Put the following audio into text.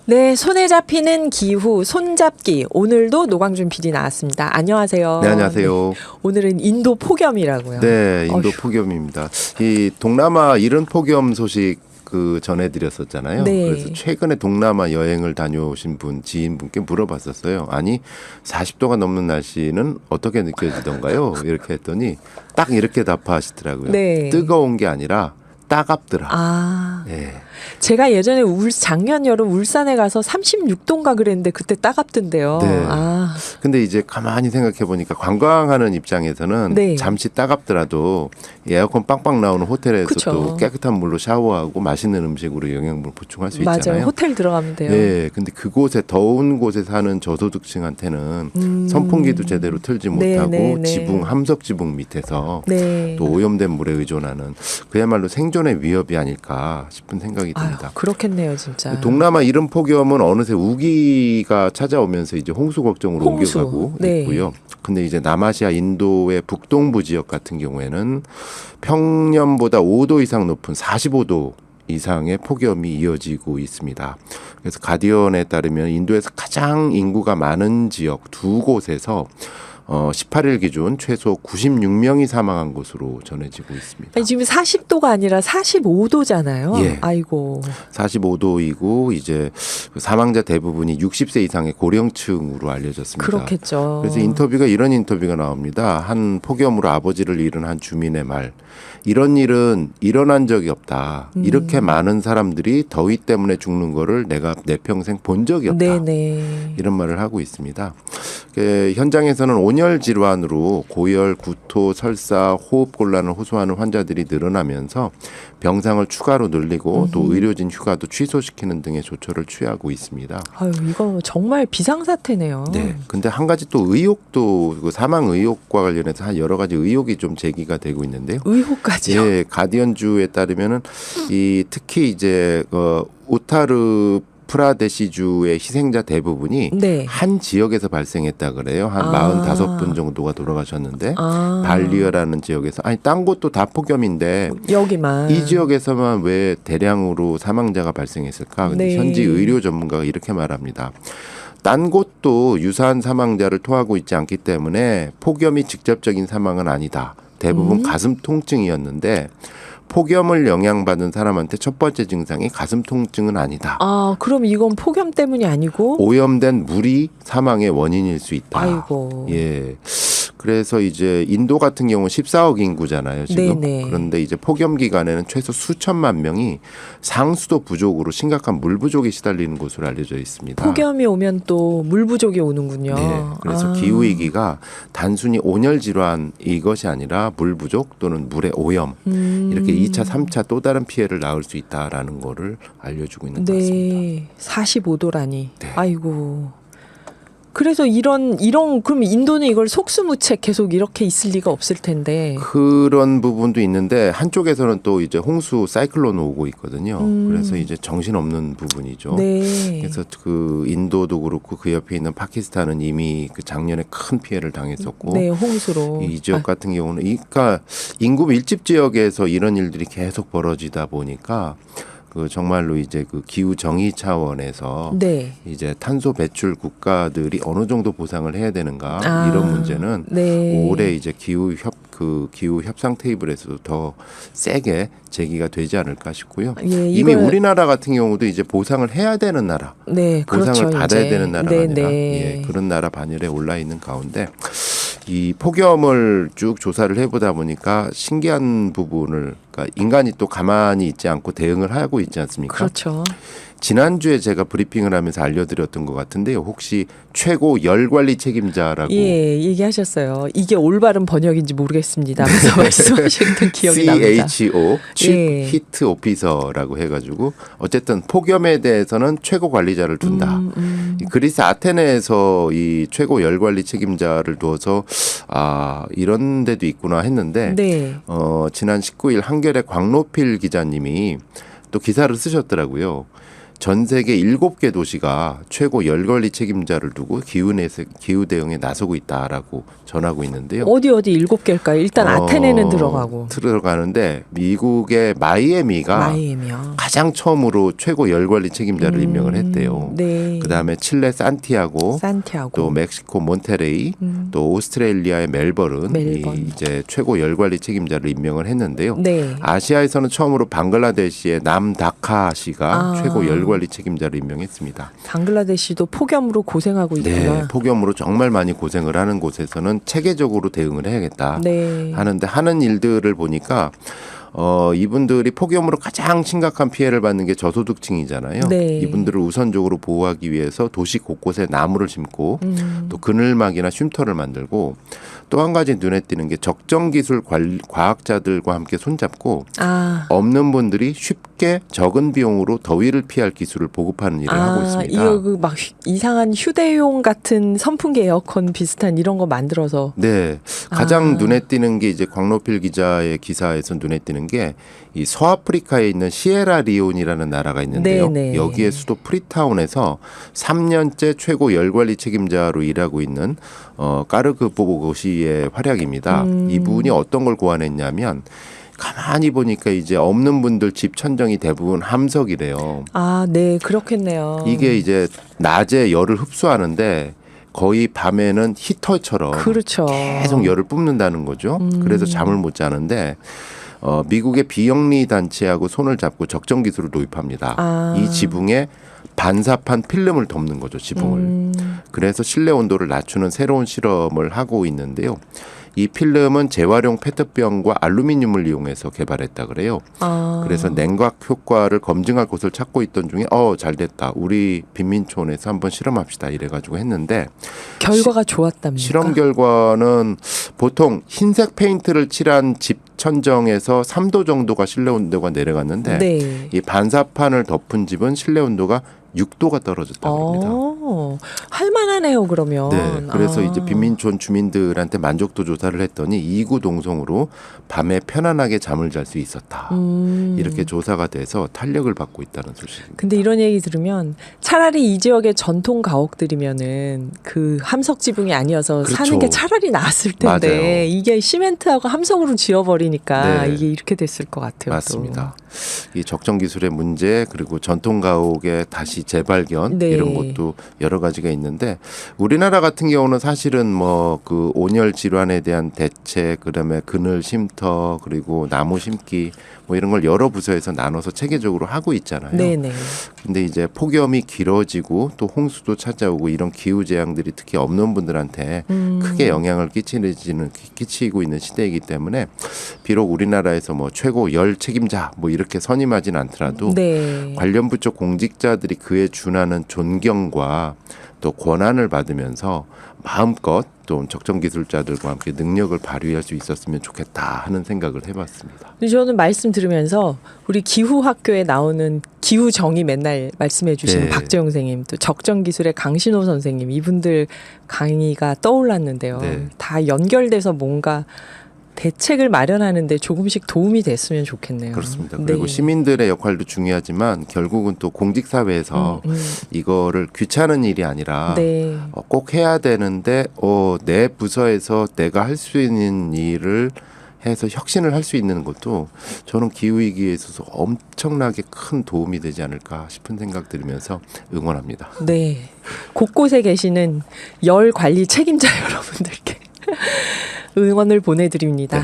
네, 손에 잡히는 기후, 손잡기. 오늘도 노광준 PD 나왔습니다. 안녕하세요. 네, 안녕하세요. 네, 오늘은 인도 폭염이라고요. 네, 인도 어휴. 폭염입니다. 이 동남아 이른 폭염 소식 전해드렸었잖아요. 네. 그래서 최근에 동남아 여행을 다녀오신 지인분께 물어봤었어요. 아니 40도가 넘는 날씨는 어떻게 느껴지던가요? 이렇게 했더니 딱 이렇게 답하시더라고요. 네. 뜨거운 게 아니라 따갑더라. 아, 네. 제가 예전에 작년 여름 울산에 가서 36도인가 그랬는데 그때 따갑던데요. 네. 아, 근데 이제 가만히 생각해 보니까 관광하는 입장에서는 네. 잠시 따갑더라도 에어컨 빵빵 나오는 호텔에서 그쵸. 또 깨끗한 물로 샤워하고 맛있는 음식으로 영양분 보충할 수 맞아요. 있잖아요. 호텔 들어가면 돼요. 네, 근데 그곳에 더운 곳에 사는 저소득층한테는 선풍기도 제대로 틀지 네, 못하고 네, 네. 함석 지붕 밑에서 네. 또 오염된 물에 의존하는 그야말로 생존의 위협이 아닐까 싶은 생각이 아유, 듭니다. 그렇겠네요, 진짜. 동남아 이른 폭염은 어느새 우기가 찾아오면서 이제 홍수 걱정으로 홍수. 옮겨가고 네. 있고요. 근데 이제 남아시아 인도의 북동부 지역 같은 경우에는 평년보다 5도 이상 높은 45도 이상의 폭염이 이어지고 있습니다. 그래서 가디언에 따르면 인도에서 가장 인구가 많은 지역 두 곳에서 18일 기준 최소 96명이 사망한 것으로 전해지고 있습니다. 아니, 지금 40도가 아니라 45도잖아요. 예. 아이고. 45도이고 이제 사망자 대부분이 60세 이상의 고령층으로 알려졌습니다. 그렇겠죠. 그래서 이런 인터뷰가 나옵니다. 한 폭염으로 아버지를 잃은 한 주민의 말. 이런 일은 일어난 적이 없다. 이렇게 많은 사람들이 더위 때문에 죽는 거를 내가 내 평생 본 적이 없다. 네네. 이런 말을 하고 있습니다. 현장에서는 온열 질환으로 고열, 구토, 설사, 호흡 곤란을 호소하는 환자들이 늘어나면서 병상을 추가로 늘리고 또 의료진 휴가도 취소시키는 등의 조처를 취하고 있습니다. 아유, 이거 정말 비상사태네요. 네. 근데 한 가지 또 의혹도 사망 의혹과 관련해서 여러 가지 의혹이 좀 제기가 되고 있는데요. 의혹까지요? 예, 가디언주에 따르면은 특히 이제 우타르 프라데시주의 희생자 대부분이 네. 한 지역에서 발생했다 그래요. 한 45분 정도가 돌아가셨는데 발리어라는 지역에서 딴 곳도 다 폭염인데 여기만. 이 지역에서만 왜 대량으로 사망자가 발생했을까? 근데 네. 현지 의료 전문가가 이렇게 말합니다. 딴 곳도 유사한 사망자를 토하고 있지 않기 때문에 폭염이 직접적인 사망은 아니다. 대부분 가슴 통증이었는데 폭염을 영향받은 사람한테 첫 번째 증상이 가슴 통증은 아니다. 아, 그럼 이건 폭염 때문이 아니고? 오염된 물이 사망의 원인일 수 있다. 아이고. 예. 그래서 이제 인도 같은 경우 14억 인구잖아요, 지금. 네네. 그런데 이제 폭염 기간에는 최소 수천만 명이 상수도 부족으로 심각한 물 부족에 시달리는 것으로 알려져 있습니다. 폭염이 오면 또 물 부족이 오는군요. 네. 그래서 기후 위기가 단순히 온열 질환 이것이 아니라 물 부족 또는 물의 오염 이렇게 2차, 3차 또 다른 피해를 낳을 수 있다라는 거를 알려주고 있는 것 같습니다. 네. 45도라니. 네. 아이고. 그래서 이런 그럼 인도는 이걸 속수무책 계속 이렇게 있을 리가 없을 텐데. 그런 부분도 있는데 한쪽에서는 또 이제 홍수 사이클론 오고 있거든요. 그래서 이제 정신없는 부분이죠. 네. 그래서 그 인도도 그렇고 그 옆에 있는 파키스탄은 이미 그 작년에 큰 피해를 당했었고 네, 홍수로. 이 지역 같은 경우는 그러니까 인구 밀집 지역에서 이런 일들이 계속 벌어지다 보니까 정말로 이제 그 기후 정의 차원에서 네. 이제 탄소 배출 국가들이 어느 정도 보상을 해야 되는가 아, 이런 문제는 네. 올해 이제 기후 협상 테이블에서도 더 세게 제기가 되지 않을까 싶고요. 예, 이미 이걸- 우리나라 같은 경우도 이제 보상을 해야 되는 나라, 네, 보상을 그렇죠, 받아야 이제. 되는 나라가 네, 아니라 네. 그런 나라 반열에 올라 있는 가운데 이 폭염을 쭉 조사를 해보다 보니까 신기한 부분을 그러니까 인간이 또 가만히 있지 않고 대응을 하고 있지 않습니까? 그렇죠. 지난주에 제가 브리핑을 하면서 알려드렸던 것 같은데요. 혹시 최고 열관리 책임자라고 예, 얘기하셨어요. 이게 올바른 번역인지 모르겠습니다. 하면서 말씀하셨던 기억이 납니다. CHO, Chief 예. Heat Officer라고 해가지고 어쨌든 폭염에 대해서는 최고 관리자를 둔다. 그리스 아테네에서 이 최고 열관리 책임자를 두어서 이런 데도 있구나 했는데 네. 지난 19일 한겨레 광로필 기자님이 또 기사를 쓰셨더라고요. 전 세계 7개 도시가 최고 열 관리 책임자를 두고 기후 대응에 나서고 있다라고 전하고 있는데요. 어디 7개일까요? 일단 아테네는 들어가는데 미국의 마이애미가 마이애미요. 가장 처음으로 최고 열 관리 책임자를 임명을 했대요. 네. 그다음에 칠레 산티아고, 또 멕시코 몬테레이, 또 오스트레일리아의 멜버른. 이제 최고 열 관리 책임자를 임명을 했는데요. 네. 아시아에서는 처음으로 방글라데시의 남다카시가 최고 열 관리 책임자를 임명했습니다. 방글라데시도 폭염으로 고생하고 있구나. 네, 폭염으로 정말 많이 고생을 하는 곳에서는 체계적으로 대응을 해야겠다 네. 하는데 하는 일들을 보니까 이분들이 폭염으로 가장 심각한 피해를 받는 게 저소득층이잖아요. 네. 이분들을 우선적으로 보호하기 위해서 도시 곳곳에 나무를 심고 또 그늘막이나 쉼터를 만들고 또 한 가지 눈에 띄는 게 적정기술 과학자들과 함께 손잡고 없는 분들이 쉽게 적은 비용으로 더위를 피할 기술을 보급하는 일을 하고 있습니다. 이거 막 이상한 휴대용 같은 선풍기 에어컨 비슷한 이런 거 만들어서. 네, 가장 눈에 띄는 게 이제 광노필 기자의 기사에서 눈에 띄는 게 이 서아프리카에 있는 시에라리온이라는 나라가 있는데요. 네네. 여기에 수도 프리타운에서 3년째 최고 열 관리 책임자로 일하고 있는 까르그보고시의 활약입니다. 이분이 어떤 걸 고안했냐면 가만히 보니까 이제 없는 분들 집 천정이 대부분 함석이래요. 네, 그렇겠네요. 이게 이제 낮에 열을 흡수하는데 거의 밤에는 히터처럼 그렇죠. 계속 열을 뿜는다는 거죠. 그래서 잠을 못 자는데 미국의 비영리 단체하고 손을 잡고 적정 기술을 도입합니다. 이 지붕에 반사판 필름을 덮는 거죠, 지붕을. 그래서 실내 온도를 낮추는 새로운 실험을 하고 있는데요. 이 필름은 재활용 페트병과 알루미늄을 이용해서 개발했다 그래요. 그래서 냉각 효과를 검증할 곳을 찾고 있던 중에 잘 됐다. 우리 빈민촌에서 한번 실험합시다. 이래가지고 했는데 결과가 좋았답니다. 실험 결과는 보통 흰색 페인트를 칠한 집 천정에서 3도 정도가 실내 온도가 내려갔는데 네. 이 반사판을 덮은 집은 실내 온도가 6도가 떨어졌다고 합니다. 할만하네요, 그러면. 네, 그래서 이제 빈민촌 주민들한테 만족도 조사를 했더니 이구 동성으로 밤에 편안하게 잠을 잘 수 있었다. 이렇게 조사가 돼서 탄력을 받고 있다는 소식입니다. 근데 이런 얘기 들으면 차라리 이 지역의 전통 가옥들이면은 그 함석 지붕이 아니어서 그렇죠. 사는 게 차라리 나았을 텐데 맞아요. 이게 시멘트하고 함석으로 지어버리니까 네. 이게 이렇게 됐을 것 같아요. 맞습니다. 이 적정 기술의 문제 그리고 전통 가옥의 다시 재발견 네. 이런 것도 여러 가지가 있는데 우리나라 같은 경우는 사실은 뭐 그 온열 질환에 대한 대책 그다음에 그늘 쉼터 그리고 나무 심기 뭐 이런 걸 여러 부서에서 나눠서 체계적으로 하고 있잖아요. 네네. 근데 이제 폭염이 길어지고 또 홍수도 찾아오고 이런 기후 재앙들이 특히 없는 분들한테 크게 영향을 끼치고 있는 시대이기 때문에 비록 우리나라에서 뭐 최고 열 책임자 뭐 이렇게 선임하진 않더라도 네. 관련 부처 공직자들이 그에 준하는 존경과 또 권한을 받으면서 마음껏 또 적정 기술자들과 함께 능력을 발휘할 수 있었으면 좋겠다 하는 생각을 해봤습니다. 저는 말씀 들으면서 우리 기후 학교에 나오는 기후 정의 맨날 말씀해 주시는 네. 박재용 선생님, 또 적정 기술의 강신호 선생님 이분들 강의가 떠올랐는데요. 네. 다 연결돼서 뭔가 대책을 마련하는데 조금씩 도움이 됐으면 좋겠네요. 그렇습니다. 네. 그리고 시민들의 역할도 중요하지만 결국은 또 공직사회에서 이거를 귀찮은 일이 아니라 네. 꼭 해야 되는데 내 부서에서 내가 할 수 있는 일을 해서 혁신을 할 수 있는 것도 저는 기후위기에 있어서 엄청나게 큰 도움이 되지 않을까 싶은 생각 들으면서 응원합니다. 네. 곳곳에 계시는 열 관리 책임자 여러분들께 응원을 보내드립니다. 네.